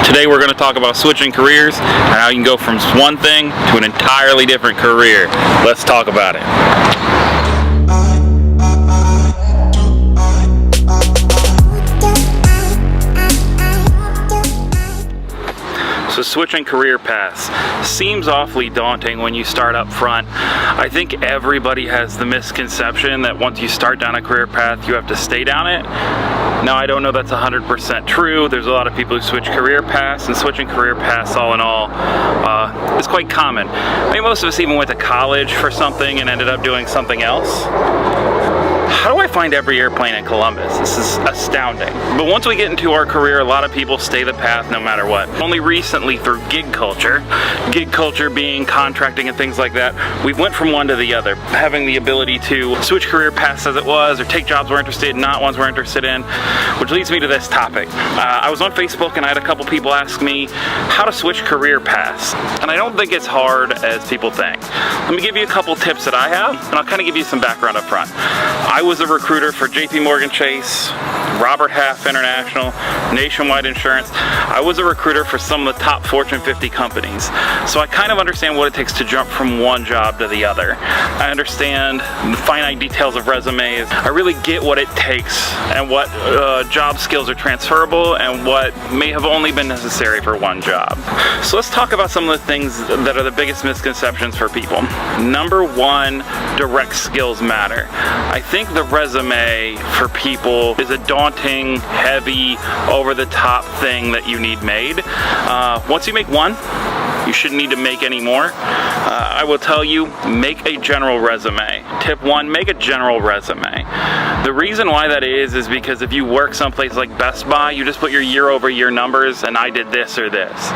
Today we're going to talk about switching careers and how you can go from one thing to an entirely different career. Let's talk about it. So switching career paths seems awfully daunting when you start up front. I think everybody has the misconception that once you start down a career path, you have to stay down it. Now, I don't know that's 100% true. There's a lot of people who switch career paths, and switching career paths all in all is quite common. I mean, most of us even went to college for something and ended up doing something else. How do I find every airplane in Columbus? This is astounding. But once we get into our career, a lot of people stay the path no matter what. Only recently through gig culture being contracting and things like that, we went from one to the other, having the ability to switch career paths as it was, or take jobs we're interested in, not ones we're interested in, which leads me to this topic. I was on Facebook and I had a couple people ask me how to switch career paths. And I don't think it's hard as people think. Let me give you a couple tips that I have, and I'll kind of give you some background up front. I was a recruiter for JPMorgan Chase, Robert Half International, Nationwide Insurance. I was a recruiter for some of the top Fortune 50 companies. So I kind of understand what it takes to jump from one job to the other. I understand the finite details of resumes. I really get what it takes and what job skills are transferable and what may have only been necessary for one job. So let's talk about some of the things that are the biggest misconceptions for people. Number one, direct skills matter. I think the resume for people is a daunting, heavy, over-the-top thing that you need made. Once you make one, you shouldn't need to make any more. I will tell you, make a general resume. Tip one, make a general resume. The reason why that is because if you work someplace like Best Buy, you just put your year-over-year numbers and I did this or this.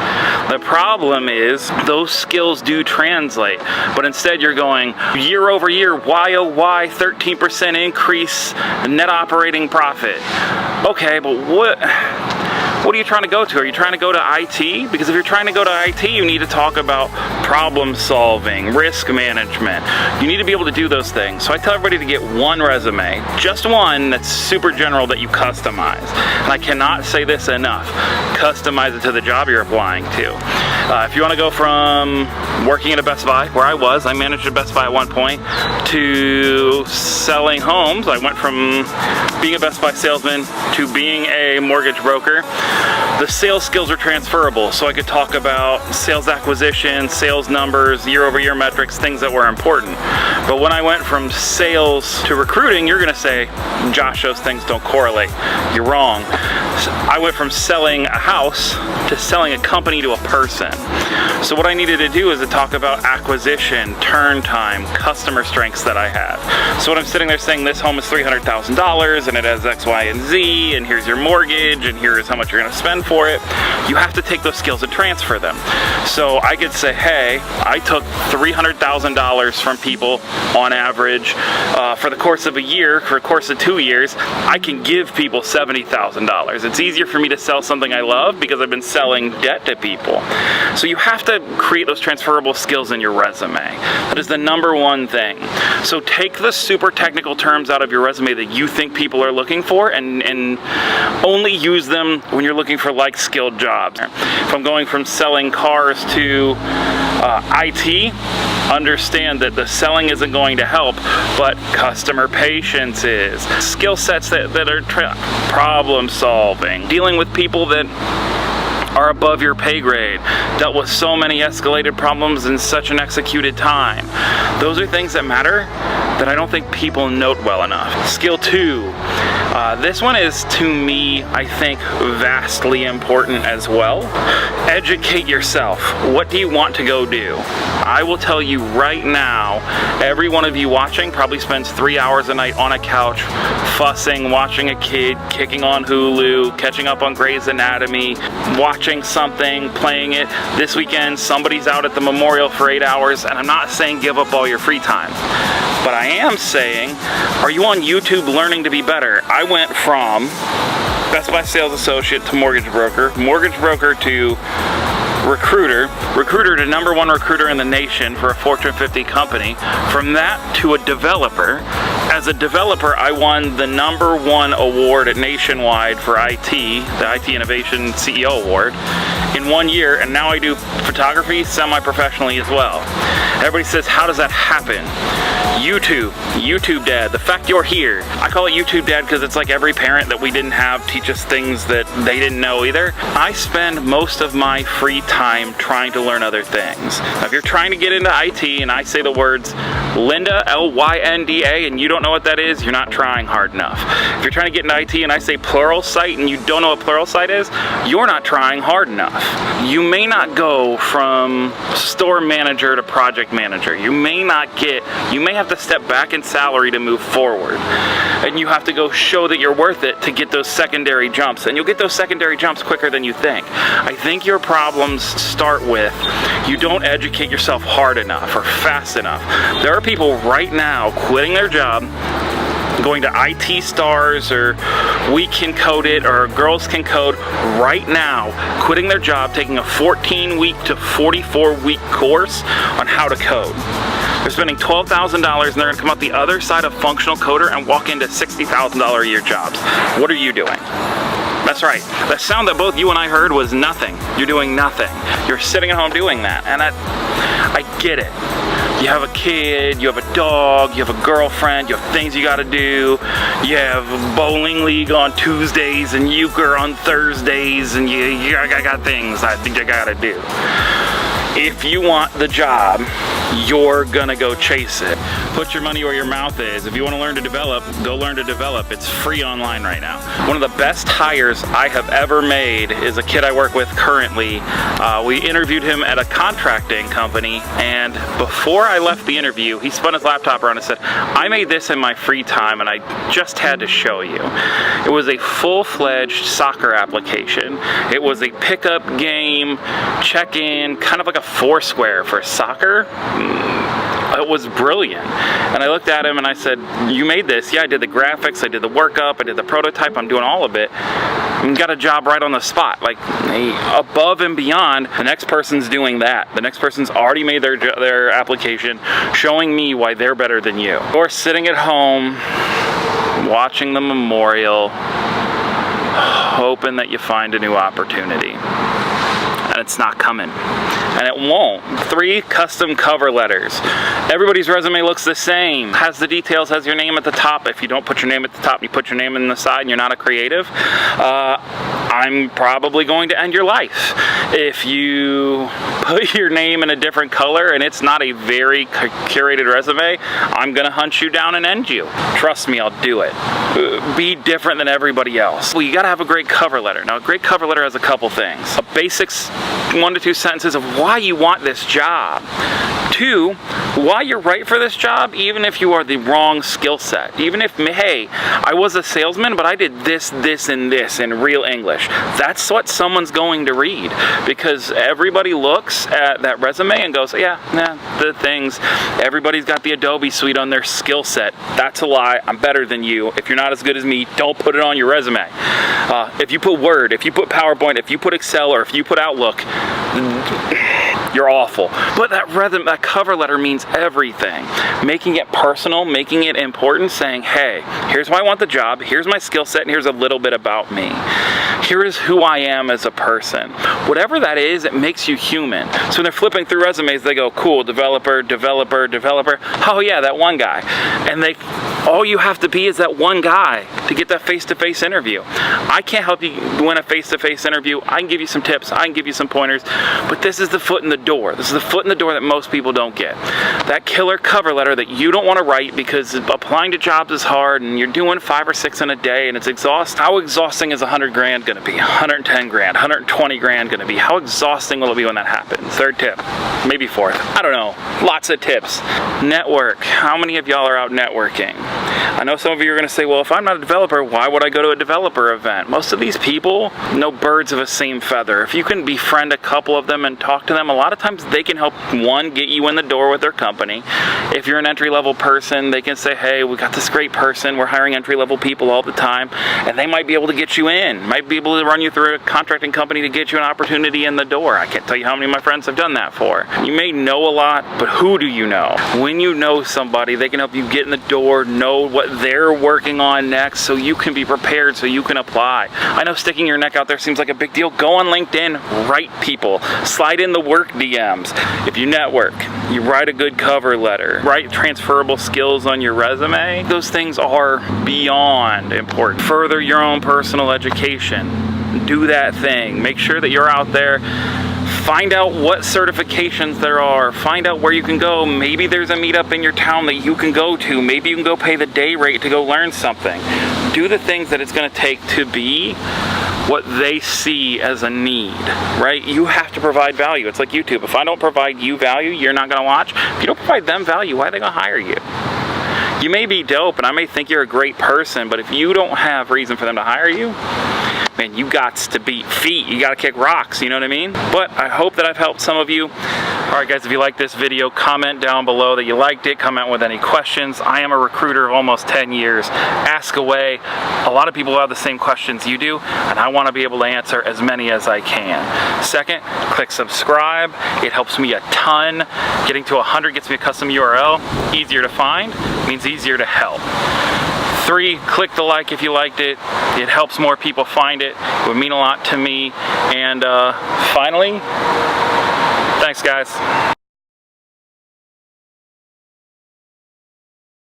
The problem is those skills do translate, but instead you're going year-over-year, YOY, 13% increase in net operating profit. Okay, but what are you trying to go to? Are you trying to go to IT? Because if you're trying to go to IT, you need to talk about problem solving, risk management. You need to be able to do those things. So I tell everybody to get one resume, just one that's super general that you customize. And I cannot say this enough. Customize it to the job you're applying to. If you want to go from working at a Best Buy, where I managed a Best Buy at one point, to selling homes. I went from being a Best Buy salesman to being a mortgage broker. The sales skills are transferable, so I could talk about sales acquisition, sales numbers, year-over-year metrics, things that were important. But when I went from sales to recruiting, you're going to say, Josh, those things don't correlate. You're wrong. I went from selling a house to selling a company to a person. So what I needed to do is to talk about acquisition, turn time, customer strengths that I have. So when I'm sitting there saying this home is $300,000 and it has X, Y, and Z, and here's your mortgage, and here's how much you're going to spend for it, you have to take those skills and transfer them. So I could say, hey, I took $300,000 from people on average for the course of a year, for a course of 2 years. I can give people $70,000. It's easier for me to sell something I love because I've been selling debt to people. So you have to create those transferable skills in your resume. That is the number one thing. So take the super technical terms out of your resume that you think people are looking for and only use them when you're looking for like skilled jobs. If I'm going from selling cars to IT, understand that the selling isn't going to help, but customer patience is. Skill sets that are problem solving, dealing with people that are above your pay grade, dealt with so many escalated problems in such an executed time. Those are things that matter that I don't think people note well enough. Skill two. This one is, to me, I think, vastly important as well. Educate yourself. What do you want to go do? I will tell you right now, every one of you watching probably spends 3 hours a night on a couch, fussing, watching a kid, kicking on Hulu, catching up on Grey's Anatomy, watching something, playing it. This weekend, somebody's out at the Memorial for 8 hours, and I'm not saying give up all your free time. But I am saying, are you on YouTube learning to be better? I went from Best Buy sales associate to mortgage broker to recruiter to number one recruiter in the nation for a Fortune 50 company. From that to a developer. As a developer, I won the #1 award at Nationwide for IT, the IT Innovation CEO Award. in 1 year, and now I do photography semi-professionally as well. Everybody says, how does that happen? YouTube dad, the fact you're here. I call it YouTube dad because it's like every parent that we didn't have teach us things that they didn't know either. I spend most of my free time trying to learn other things. Now, if you're trying to get into IT and I say the words Lynda, L-Y-N-D-A, and you don't know what that is, you're not trying hard enough. If you're trying to get into IT and I say Pluralsight and you don't know what Pluralsight is, you're not trying hard enough. You may not go from store manager to project manager. You may have to step back in salary to move forward. And you have to go show that you're worth it to get those secondary jumps. And you'll get those secondary jumps quicker than you think. I think your problems start with you don't educate yourself hard enough or fast enough. There are people right now quitting their job, going to IT Stars or We Can Code It or Girls Can Code right now, quitting their job, taking a 14-week to 44-week course on how to code. They're spending $12,000 and they're going to come out the other side of functional coder and walk into $60,000 a year jobs. What are you doing? That's right. The sound that both you and I heard was nothing. You're doing nothing. You're sitting at home doing that. And I get it. You have a kid, you have a dog, you have a girlfriend, you have things you gotta do. You have a bowling league on Tuesdays and euchre on Thursdays, and I got things I think I gotta do. If you want the job, you're gonna go chase it. Put your money where your mouth is. If you want to learn to develop, go learn to develop. It's free online right now. One of the best hires I have ever made is a kid I work with currently. We interviewed him at a contracting company, and before I left the interview, he spun his laptop around and said, I made this in my free time and I just had to show you. It was a full-fledged soccer application. It was a pickup game, check-in, kind of like a Foursquare for soccer. It was brilliant. And I looked at him and I said, you made this? Yeah, I did the graphics, I did the workup, I did the prototype, I'm doing all of it. And got a job right on the spot. Like, above and beyond, the next person's doing that. The next person's already made their application, showing me why they're better than you. Or sitting at home, watching the memorial, hoping that you find a new opportunity. And it's not coming. And it won't. 3 custom cover letters. Everybody's resume looks the same. Has the details, has your name at the top. If you don't put your name at the top, you put your name in the side and you're not a creative, I'm probably going to end your life. If you put your name in a different color and it's not a very curated resume, I'm gonna hunt you down and end you. Trust me, I'll do it. Be different than everybody else. Well, you gotta have a great cover letter. Now, a great cover letter has a couple things. A basics, 1 to 2 sentences of why you want this job. 2, why you're right for this job, even if you are the wrong skill set. Even if, hey, I was a salesman, but I did this, this, and this in real English. That's what someone's going to read, because everybody looks at that resume and goes, yeah, the things. Everybody's got the Adobe suite on their skill set. That's a lie. I'm better than you. If you're not as good as me, don't put it on your resume. If you put Word, if you put PowerPoint, if you put Excel, or if you put Outlook, you're awful. But that cover letter means everything. Making it personal, making it important, saying, hey, here's why I want the job, here's my skill set, and here's a little bit about me. Here is who I am as a person. Whatever that is, it makes you human. So when they're flipping through resumes, they go, cool, developer, developer, developer. Oh yeah, that one guy. And all you have to be is that one guy to get that face-to-face interview. I can't help you win a face-to-face interview. I can give you some tips, I can give you some pointers, but this is the foot in the door. This is the foot in the door that most people don't get. That killer cover letter that you don't want to write because applying to jobs is hard and you're doing 5 or 6 in a day and it's exhausting. How exhausting is 100 grand going to be? 110 grand, 120 grand going to be? How exhausting will it be when that happens? 3rd tip, maybe 4th. I don't know. Lots of tips. Network. How many of y'all are out networking? I know some of you are going to say, well, if I'm not a developer, why would I go to a developer event? Most of these people know birds of the same feather. If you can befriend a couple of them and talk to them, a lot of times they can help, 1, get you in the door with their company. If you're an entry-level person, they can say, hey, we got this great person, we're hiring entry-level people all the time, and they might be able to get you in, might be able to run you through a contracting company to get you an opportunity in the door. I can't tell you how many of my friends have done that for. You may know a lot, but who do you know? When you know somebody, they can help you get in the door, know know what they're working on next so you can be prepared, so you can apply. I know sticking your neck out there seems like a big deal. Go on LinkedIn, write people, slide in the work DMs. If you network, you write a good cover letter, write transferable skills on your resume. Those things are beyond important. Further your own personal education. Do that thing. Make sure that you're out there. Find out what certifications there are. Find out where you can go. Maybe there's a meetup in your town that you can go to. Maybe you can go pay the day rate to go learn something. Do the things that it's going to take to be what they see as a need, right? You have to provide value. It's like YouTube. If I don't provide you value, you're not going to watch. If you don't provide them value, why are they going to hire you? You may be dope, and I may think you're a great person, but if you don't have reason for them to hire you, man, you got to beat feet. You got to kick rocks, you know what I mean? But I hope that I've helped some of you. All right, guys, if you like this video, comment down below that you liked it. Comment with any questions. I am a recruiter of almost 10 years. Ask away. A lot of people have the same questions you do, and I want to be able to answer as many as I can. Second, click subscribe. It helps me a ton. Getting to 100 gets me a custom URL. Easier to find, means easier to help. 3, click the like if you liked it. It helps more people find it. It would mean a lot to me. And finally, thanks guys.